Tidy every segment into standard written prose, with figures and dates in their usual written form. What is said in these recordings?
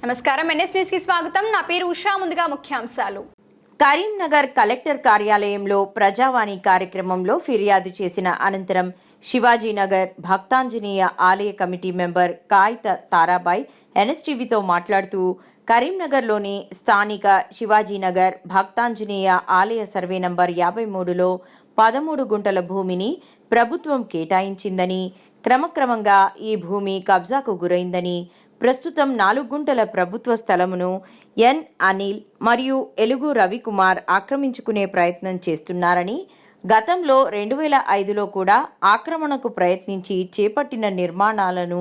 నమస్కారం, NS news కి స్వాగతం. నా పేరు ఉషా. ముందుగా ముఖ్యాంశాలు. కరీంనగర్ కలెక్టర్ కార్యాలయంలో ప్రజావాణి కార్యక్రమంలో ఫిర్యాదు చేసిన అనంతరం శివాజీనగర్ భక్తాంజనేయ ఆలయ కమిటీ మెంబర్ కాయత తారాబాయ్ ఎన్ఎస్టీవీతో మాట్లాడుతూ కరీంనగర్లోని స్థానిక శివాజీనగర్ భక్తాంజనేయ ఆలయ సర్వే నంబర్ 53లో 13 గుంటల భూమిని ప్రభుత్వం కేటాయించిందని, క్రమక్రమంగా ఈ భూమి కబ్జాకు గురైందని, ప్రస్తుతం 4 గుంటల ప్రభుత్వ స్థలమును ఎన్ అనిల్ మరియు ఎలుగు రవికుమార్ ఆక్రమించుకునే ప్రయత్నం చేస్తున్నారని, గతంలో 2005లో కూడా ఆక్రమణకు ప్రయత్నించి చేపట్టిన నిర్మాణాలను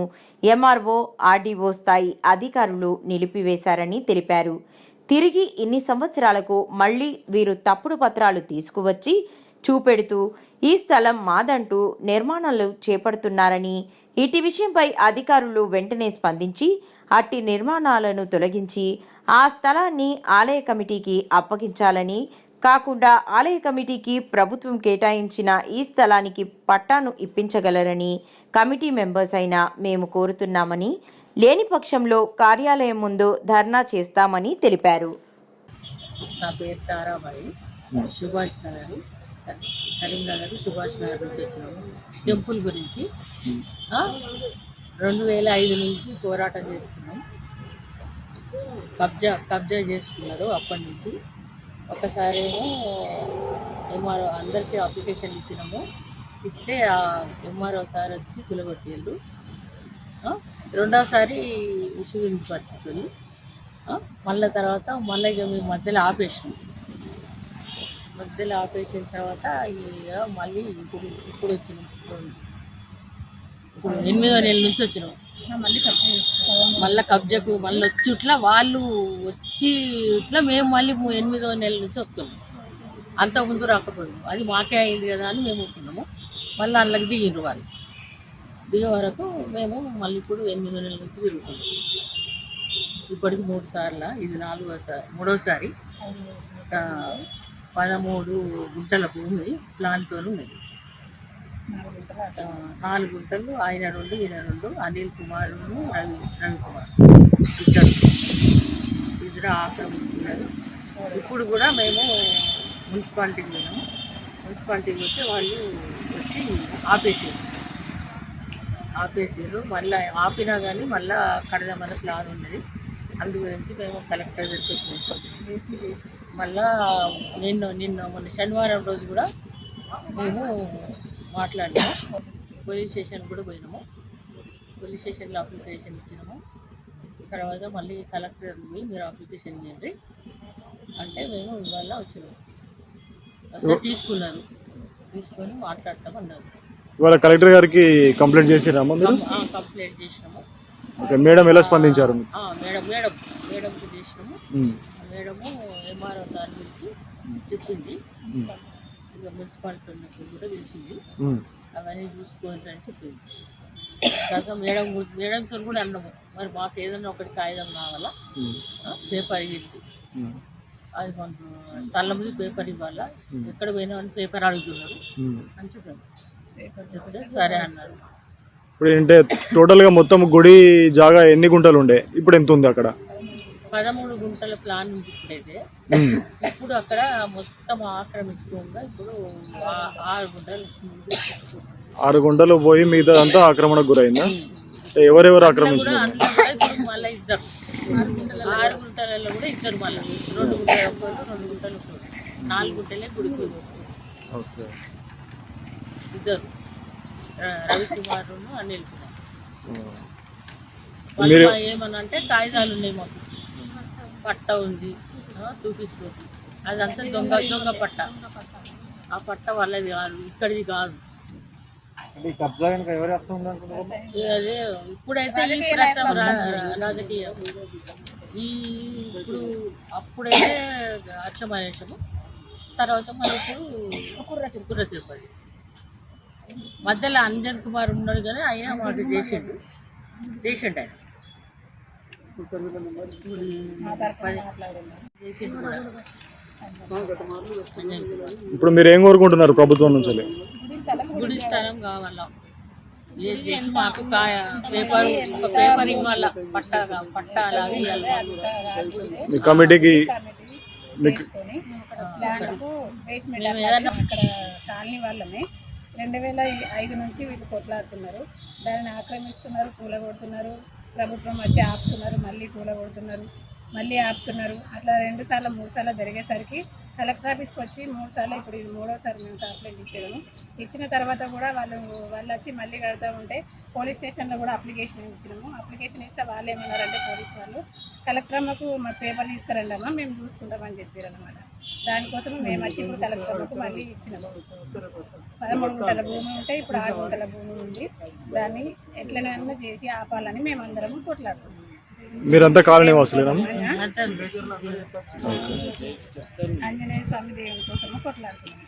ఎంఆర్ఓ, ఆర్డీఓ స్థాయి అధికారులు నిలిపివేశారని తెలిపారు. తిరిగి ఇన్ని సంవత్సరాలకు మళ్లీ వీరు తప్పుడు పత్రాలు తీసుకువచ్చి చూపెడుతూ ఈ స్థలం మాదంటూ నిర్మాణాలు చేపడుతున్నారని, ఇటీ విషయంపై అధికారులు వెంటనే స్పందించి అట్టి నిర్మాణాలను తొలగించి ఆ స్థలాన్ని ఆలయ కమిటీకి అప్పగించాలని, కాకుండా ఆలయ కమిటీకి ప్రభుత్వం కేటాయించిన ఈ స్థలానికి పట్టాను ఇప్పించగలరని కమిటీ మెంబర్స్ అయిన మేము కోరుతున్నామని, లేని పక్షంలో కార్యాలయం ముందు ధర్నా చేస్తామని తెలిపారు. నా పేరు తారాబాయి, సుభాష్ నగర్, కరీంనగర్ సుభాష్ నగర్ నుంచి వచ్చినాము. టెంపుల్ గురించి 2005 నుంచి పోరాటం చేస్తున్నాం. కబ్జా చేసుకున్నారు. అప్పటి నుంచి ఒకసారి ఎంఆర్ఓ అందరికీ అప్లికేషన్ ఇచ్చినాము. ఇస్తే ఆ ఎంఆర్ఓ సార్ వచ్చి కులగొట్టేళ్ళు. రెండోసారి విషయం పరిస్థితులు మళ్ళీ తర్వాత మళ్ళీ ఇక మేము మధ్యలో ఆపేసినాం. ఆపేసిన తర్వాత ఇక మళ్ళీ ఇప్పుడు వచ్చినాం. ఇప్పుడు 8వ నెల నుంచి వచ్చినాం. మళ్ళీ కబ్జాకు మళ్ళీ వచ్చి ఇట్లా వాళ్ళు వచ్చి ఇట్లా మేము మళ్ళీ 8వ నెల నుంచి వస్తున్నాం. అంతకుముందు రాకపోయాము. అది మాకే అయింది కదా అని మేము అనుకున్నాము. మళ్ళీ అందులోకి దిగిండ్రు వాళ్ళు. దిగే వరకు మేము మళ్ళీ ఇప్పుడు 8వ నెల నుంచి తిరుగుతున్నాం. ఇప్పటికి 3 సార్లు, ఇది 3వసారి. 13 గుంటల భూమి ప్లాన్తో ఉన్నది. 4 గుంటలు ఆయన 2, ఈయన 2, అనిల్ కుమార్, రవికుమార్ ఇద్దరు ఆక్రమిస్తున్నారు. ఇప్పుడు కూడా మేము మున్సిపాలిటీకి వెళ్ళాము. మున్సిపాలిటీకి వస్తే వాళ్ళు వచ్చి ఆపేసారు. మళ్ళీ ఆపినా కానీ మళ్ళీ కడదామన్న ప్లాన్ ఉన్నది. అందు గురించి మేము కలెక్టర్ దగ్గరికి వచ్చినాం. మళ్ళా మొన్న శనివారం రోజు కూడా మేము మాట్లాడినాము. పోలీస్ స్టేషన్ కూడా పోయినాము. పోలీస్ స్టేషన్లో అప్లికేషన్ ఇచ్చినాము. తర్వాత మళ్ళీ కలెక్టర్ పోయి మీరు అప్లికేషన్ ఇవ్వండి అంటే మేము ఇవాళ వచ్చినాము. అసలు తీసుకొని మాట్లాడతామన్నారు. ఇవాళ కలెక్టర్ గారికి కంప్లైంట్ చేసినాము. కంప్లైంట్ చేసినాము. మేడం ఎలా స్పందించారు? మేడంకి చేసినాము. మేడము ఎంఆర్ఓ సార్ గురించి చెప్పింది. ఇక మున్సిపాలిటీ ఉన్నప్పుడు కూడా తెలిసింది. అవన్నీ చూసుకోండి అని చెప్పింది. కాక మేడంతో కూడా అన్నాము, మరి మాకు ఏదైనా ఒకటి కాగితం కావాలా, పేపర్ ఇవ్వండి, అది మన స్థలం పేపర్ ఇవ్వాలా, ఎక్కడ పోయినా అని పేపర్ అడుగుతున్నారు అని చెప్పాము. పేపర్ చెప్తే సరే అన్నారు. ఇప్పుడు ఏంటంటే టోటల్గా మొత్తం గుడి జాగా ఎన్ని గుంటలు ఉండే, ఇప్పుడు ఎంత ఉంది అక్కడ? 13 గుంటల ప్లాన్ ఉంది ఇప్పుడైతే. ఇప్పుడు అక్కడ మొత్తం ఆక్రమించుకోగా ఇప్పుడు 6 గుంటలు పోయి మిగతా అంతా ఆక్రమణకు గురైందా? ఎవరెవరు ఆక్రమించారు? మళ్ళీ 6 గుంటలలో కూడా ఇద్దరు, మళ్ళీ 2 గుంటలు 4 గుంటలే గుడికి ఇద్దరు, రవికుమార్, అనిల్ కుమార్. ఏమనంటే కాగితాలు ఉన్నాయి, మాకు పట్ట ఉంది చూపిస్తుంది. అదంతా దొంగ పట్ట. ఆ పట్ట వాళ్ళది కాదు, ఇక్కడిది కాదు. అదే ఇప్పుడైతే ఈ ప్రశ్న రాజకీయ ఇప్పుడు అప్పుడైతే అచ్చమనేషము, తర్వాత మళ్ళీ ఇప్పుడు కుర్ర తిరుపతి. మధ్యలో అంజన్ కుమార్ ఉన్నాడు కానీ ఆయన మాకు చేసిండు ఆయన. ఇప్పుడు మీరు ఏం కోరుకుంటున్నారు ప్రభుత్వం నుంచి? గుడి స్థలం కావాలా, ఏది చేసి మాకు పేపర్ ఒక పేపర్ ఇవ్వాల పట్టా అలాగే ఇవ్వాలి. మీ కమిటీకి మీకు ల్యాండ్కు బేస్మెంట్ మేము ఏదైనా అక్కడ కాలనీ వాళ్ళమే 2005 నుంచి వీళ్ళు కొట్లాడుతున్నారు. దానిని ఆక్రమిస్తున్నారు, కూలగొడుతున్నారు. ప్రభుత్వం వచ్చి ఆపుతున్నారు, మళ్ళీ కూలగొడుతున్నారు, మళ్ళీ ఆపుతున్నారు. అట్లా 2 సార్లు 3 సార్లు జరిగేసరికి కలెక్టర్ ఆఫీస్కి వచ్చి 3 సార్లు, ఇప్పుడు ఇది 3వసారి మేము కంప్లైంట్ ఇచ్చాము. ఇచ్చిన తర్వాత కూడా వాళ్ళు వచ్చి మళ్ళీ కడతా ఉంటే పోలీస్ స్టేషన్లో కూడా అప్లికేషన్ ఇచ్చినాము. అప్లికేషన్ ఇస్తే వాళ్ళు ఏమన్నారంటే పోలీస్ వాళ్ళు, కలెక్టర్ అమ్మకు మా పేపర్ తీసుకురండి అమ్మా, మేము చూసుకుంటామని చెప్పారు అనమాట. దానికోసం మేము వచ్చి ఇప్పుడు కలెక్టర్ అమ్మకు మళ్ళీ ఇచ్చినాము. 13 గుంటల భూమి ఉంటే ఇప్పుడు 6 గుంటల భూమి ఉంది. దాన్ని ఎట్లనైనా చేసి ఆపాలని మేమందరము కొట్లాడుతున్నాం. మీరంతా కాలనీ వాసులేనా? ఆంజనేయ స్వామి దేవుని కోసము కొట్లాడుతున్నాం.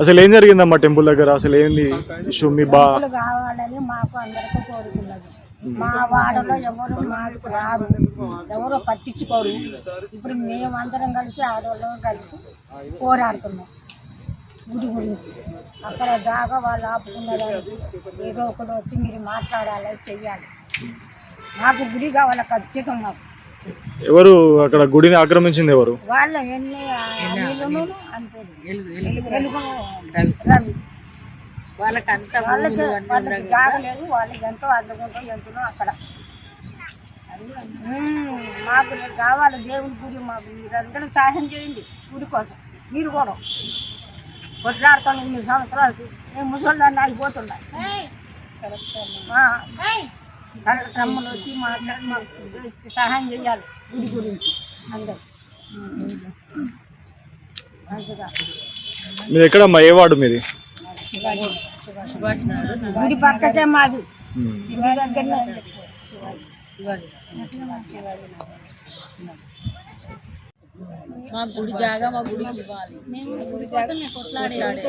అసలు ఏం జరిగిందమ్మా టెంపుల్ దగ్గర? అసలు ఏంది ఇష్యూ? మీ కావాలని మాకు అందరికీ కోరుకున్నది. మా వాడలో ఎవరు మాకు రారు, ఎవరో పట్టించుకోరు. ఇప్పుడు మేమందరం కలిసి ఆడవాళ్ళం కలిసి పోరాడుతున్నాం గుడి గురించి. అక్కడ దాకా వాళ్ళు ఆపుకున్నదానికి ఏదో ఒకటి వచ్చి మీరు మాట్లాడాలి, చెయ్యాలి. మాకు గుడి కావాలి ఖచ్చితంగా. ఎవరు అక్కడ గుడిని ఆక్రమించింది? ఎవరు? వాళ్ళ ఎన్ని అంతే రవి వాళ్ళకి జాగలేదు. వాళ్ళకి ఎంతో అర్థకుంటో ఎంతనో అక్కడ. మాకు కావాలి దేవుని గుడి. మాకు మీరందరూ సహాయం చేయండి గుడి కోసం. మీరు కూడా కొట్లాడుతాను 8 సంవత్సరాలకి. మేము ముసలిదాన్ని అయిపోతున్నాయి. కళ్ళమ్మలు వచ్చి మాట్లాడి మాకు సహాయం చేయాలి గుడి గురించి అందరూ. మంచిగా మీది ఎక్కడమ్మా? ఏ వార్డు మీది? గుడి పక్కతే మాది. దగ్గరనే మా గుడి జాగా మా గుడికి ఇవ్వాలి. మేము గుడి కోసం కొట్లాడాలి.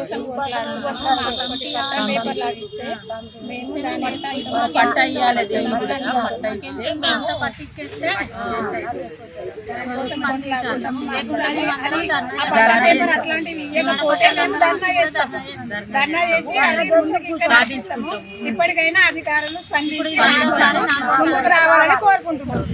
పట్ట ఇవ్వాలి, దేవుని గుడికి పట్ట ఇస్తే మేము పట్టించేస్తే అట్లాంటివి ఇవ్వకపోతే మేము ధర్నా చేసి ఇప్పటికైనా అధికారులు స్పందించి ముందుకు రావాలని కోరుకుంటున్నాం.